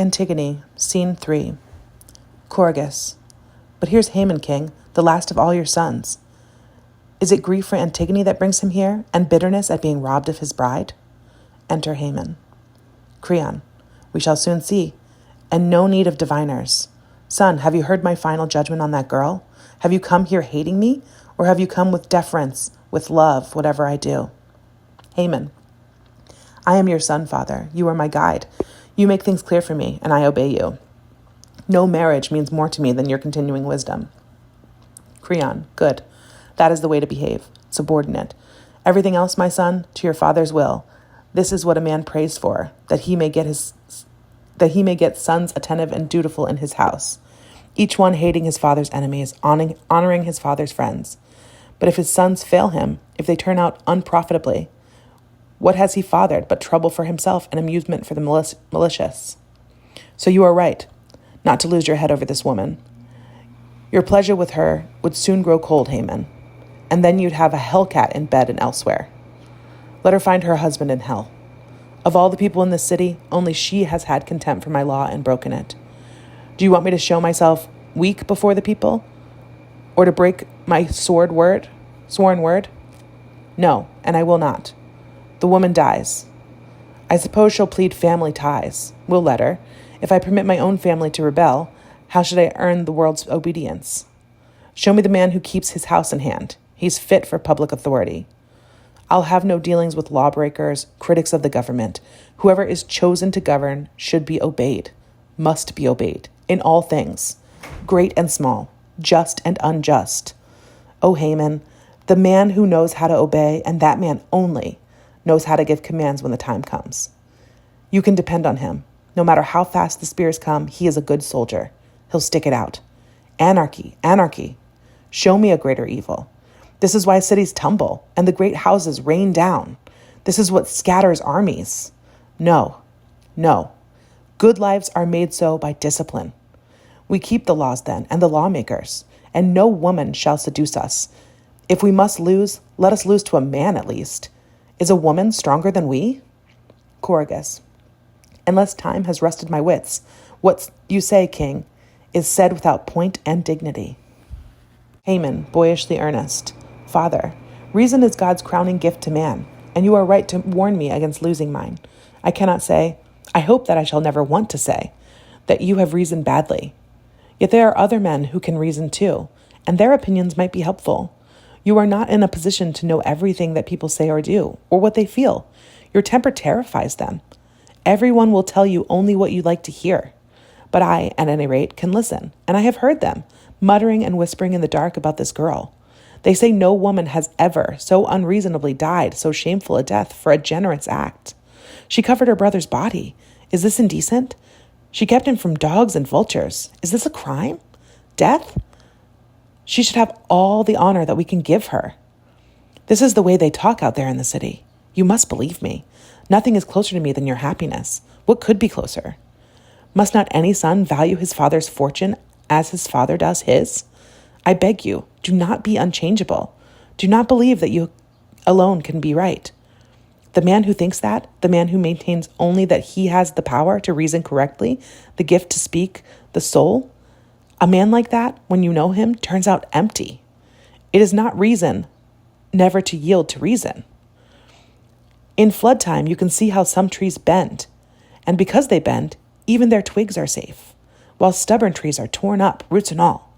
Antigone, Scene 3. Choragus. But here's Haman, king, the last of all your sons. Is it grief for Antigone that brings him here, and bitterness at being robbed of his bride? Enter Haman. Creon. We shall soon see, and no need of diviners. Son, have you heard my final judgment on that girl? Have you come here hating me, or have you come with deference, with love, whatever I do? Haman. I am your son, father. You are my guide. You make things clear for me, and I obey you. No marriage means more to me than your continuing wisdom. Creon. Good. That is the way to behave. Subordinate. Everything else, my son, to your father's will. This is what a man prays for, that he may get sons attentive and dutiful in his house, each one hating his father's enemies, honoring his father's friends. But if his sons fail him, if they turn out unprofitably, what has he fathered but trouble for himself and amusement for the malicious? So you are right, not to lose your head over this woman. Your pleasure with her would soon grow cold, Haman, and then you'd have a hellcat in bed and elsewhere. Let her find her husband in hell. Of all the people in this city, only she has had contempt for my law and broken it. Do you want me to show myself weak before the people? Or to break my sworn word? No, and I will not. The woman dies. I suppose she'll plead family ties. We'll let her. If I permit my own family to rebel, how should I earn the world's obedience? Show me the man who keeps his house in hand. He's fit for public authority. I'll have no dealings with lawbreakers, critics of the government. Whoever is chosen to govern should be obeyed, must be obeyed, in all things, great and small, just and unjust. O Haman, the man who knows how to obey, and that man only, knows how to give commands when the time comes. You can depend on him. No matter how fast the spears come, he is a good soldier. He'll stick it out. Anarchy, anarchy. Show me a greater evil. This is why cities tumble and the great houses rain down. This is what scatters armies. No, no. Good lives are made so by discipline. We keep the laws then, and the lawmakers, and no woman shall seduce us. If we must lose, let us lose to a man at least. Is a woman stronger than we? Choragus. Unless time has rested my wits, what you say, king, is said without point and dignity. Haman, boyishly earnest. Father, reason is God's crowning gift to man, and you are right to warn me against losing mine. I cannot say, I hope that I shall never want to say, that you have reasoned badly. Yet there are other men who can reason too, and their opinions might be helpful. You are not in a position to know everything that people say or do, or what they feel. Your temper terrifies them. Everyone will tell you only what you like to hear. But I, at any rate, can listen, and I have heard them, muttering and whispering in the dark about this girl. They say no woman has ever so unreasonably died so shameful a death for a generous act. She covered her brother's body. Is this indecent? She kept him from dogs and vultures. Is this a crime? Death? She should have all the honor that we can give her. This is the way they talk out there in the city. You must believe me. Nothing is closer to me than your happiness. What could be closer? Must not any son value his father's fortune as his father does his? I beg you, do not be unchangeable. Do not believe that you alone can be right. The man who thinks that, the man who maintains only that he has the power to reason correctly, the gift to speak, the soul, a man like that, when you know him, turns out empty. It is not reason never to yield to reason. In flood time, you can see how some trees bend, and because they bend, even their twigs are safe, while stubborn trees are torn up, roots and all.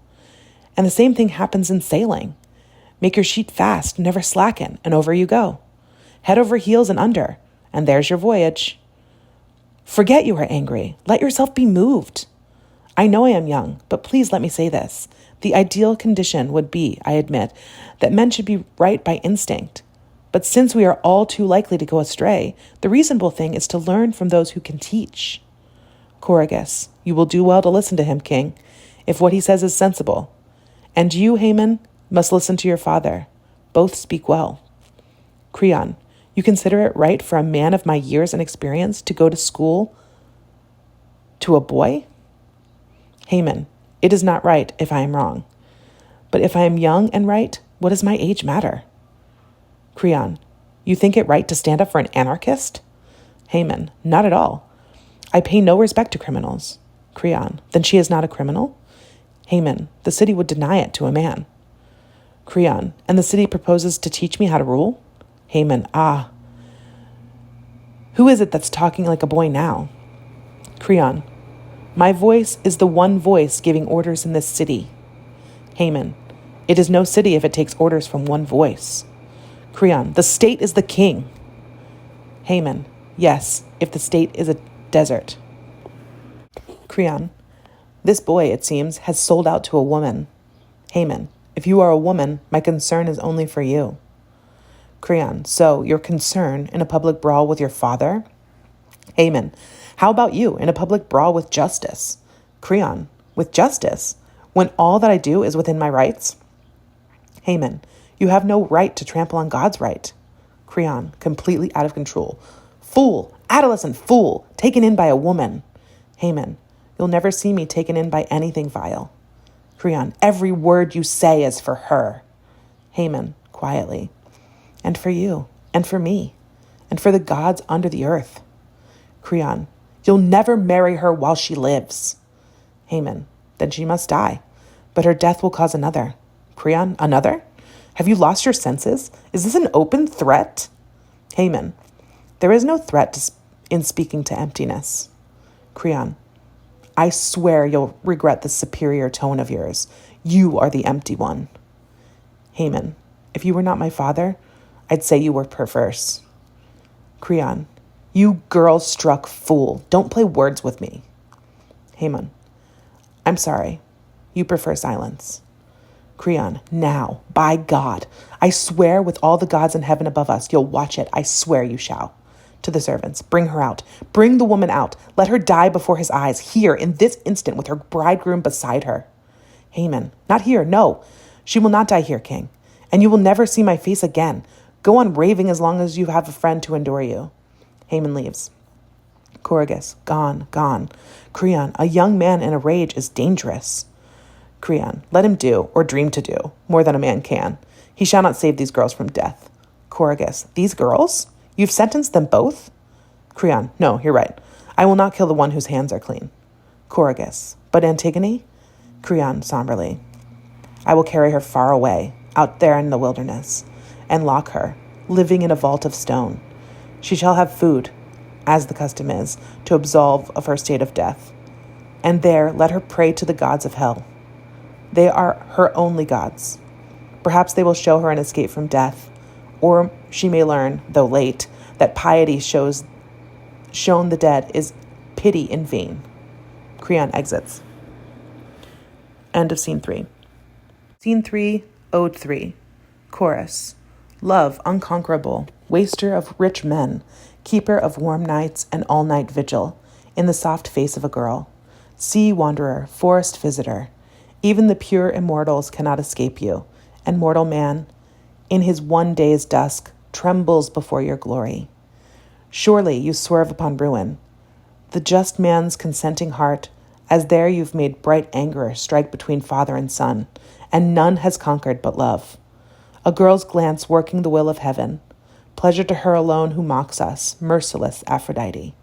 And the same thing happens in sailing. Make your sheet fast, never slacken, and over you go. Head over heels and under, and there's your voyage. Forget you are angry. Let yourself be moved. I know I am young, but please let me say this. The ideal condition would be, I admit, that men should be right by instinct. But since we are all too likely to go astray, the reasonable thing is to learn from those who can teach. Choragus, you will do well to listen to him, king, if what he says is sensible. And you, Haman, must listen to your father. Both speak well. Creon, you consider it right for a man of my years and experience to go to school to a boy? Haman, it is not right if I am wrong. But if I am young and right, what does my age matter? Creon, you think it right to stand up for an anarchist? Haman, not at all. I pay no respect to criminals. Creon, then she is not a criminal? Haman, the city would deny it to a man. Creon, and the city proposes to teach me how to rule? Haman, ah. Who is it that's talking like a boy now? Creon, my voice is the one voice giving orders in this city. Haman, it is no city if it takes orders from one voice. Creon, the state is the king. Haman, yes, if the state is a desert. Creon, this boy, it seems, has sold out to a woman. Haman, if you are a woman, my concern is only for you. Creon, so your concern in a public brawl with your father? Haman, how about you in a public brawl with justice? Creon, with justice, when all that I do is within my rights? Haman, you have no right to trample on God's right. Creon, completely out of control. Fool, adolescent fool, taken in by a woman. Haman, you'll never see me taken in by anything vile. Creon, every word you say is for her. Haman, quietly, and for you, and for me, and for the gods under the earth. Creon, you'll never marry her while she lives. Haman, then she must die, but her death will cause another. Creon, another? Have you lost your senses? Is this an open threat? Haman, there is no threat in speaking to emptiness. Creon, I swear you'll regret this superior tone of yours. You are the empty one. Haman, if you were not my father, I'd say you were perverse. Creon, you girl-struck fool. Don't play words with me. Haman, I'm sorry. You prefer silence. Creon, now, by God, I swear with all the gods in heaven above us, you'll watch it. I swear you shall. To the servants, bring her out. Bring the woman out. Let her die before his eyes, here, in this instant, with her bridegroom beside her. Haman, not here, no. She will not die here, king. And you will never see my face again. Go on raving as long as you have a friend to endure you. Haman leaves. Corrigus, gone, gone. Creon, a young man in a rage is dangerous. Creon, let him do, or dream to do, more than a man can. He shall not save these girls from death. Corrigus, these girls? You've sentenced them both? Creon, no, you're right. I will not kill the one whose hands are clean. Corrigus, but Antigone? Creon, somberly. I will carry her far away, out there in the wilderness, and lock her, living in a vault of stone. She shall have food, as the custom is, to absolve of her state of death. And there let her pray to the gods of hell. They are her only gods. Perhaps they will show her an escape from death, or she may learn, though late, that piety shown the dead is pity in vain. Creon exits. End of Scene 3. Scene 3, Ode 3. Chorus. Love unconquerable, waster of rich men, keeper of warm nights and all-night vigil, in the soft face of a girl. Sea wanderer, forest visitor, even the pure immortals cannot escape you, and mortal man, in his one day's dusk, trembles before your glory. Surely you swerve upon ruin, the just man's consenting heart, as there you've made bright anger strike between father and son, and none has conquered but love. A girl's glance working the will of heaven, pleasure to her alone who mocks us, merciless Aphrodite.